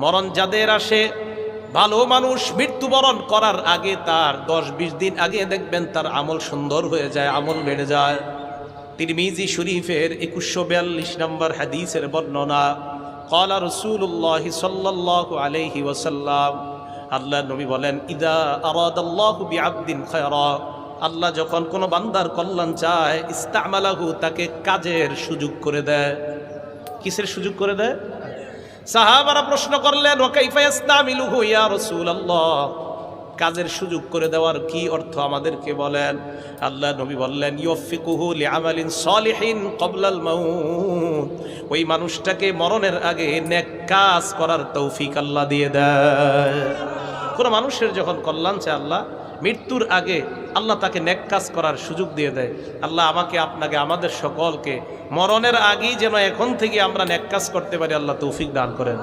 মরণ যাদের আসে, ভালো মানুষ মৃত্যুবরণ করার আগে তার 10-20 দিন আগে দেখবেন তার আমল সুন্দর হয়ে যায়, আমল বেড়ে যায়। তিরমিজি শরীফের 2142 নম্বর হাদিসের বর্ণনা, ক্বালা রাসূলুল্লাহ সাল্লাল্লাহু আলাইহি ওয়াসাল্লাম, আল্লাহ নবী বলেন, ইদা আরাদাল্লাহু বিআবদিন খায়রা, আল্লাহ যখন কোনো বান্দার কল্যাণ চায়, ইস্তামালাহু, তাকে কাজের সুযোগ করে দেয়। কিসের সুযোগ করে দেয়? সাহাবারা প্রশ্ন করলেন, ওয়া কাইফা ইস্তামিলুহু ইয়া রাসূলুল্লাহ, কাজের সুযোগ করে দেওয়ার কি অর্থ আমাদেরকে বলেন। আল্লাহ নবী বললেন, ইউফিকুহু লিআমালিন সালিহিন ক্বাবলাল মাউত, ওই মানুষটাকে মরণের আগে নেক কাজ করার তৌফিক আল্লাহ দিয়ে দেয়। কোন মানুষের যখন কল্যাণ চায় আল্লাহ, মৃত্যুর আগে আল্লাহ তাকে নেক কাজ করার সুযোগ দিয়ে দেয়। আল্লাহ আমাকে, আপনাকে, আমাদের সকলকে মরণের আগেই যেন এখন থেকে আমরা নেক কাজ করতে পারি, আল্লাহ তৌফিক দান করেন।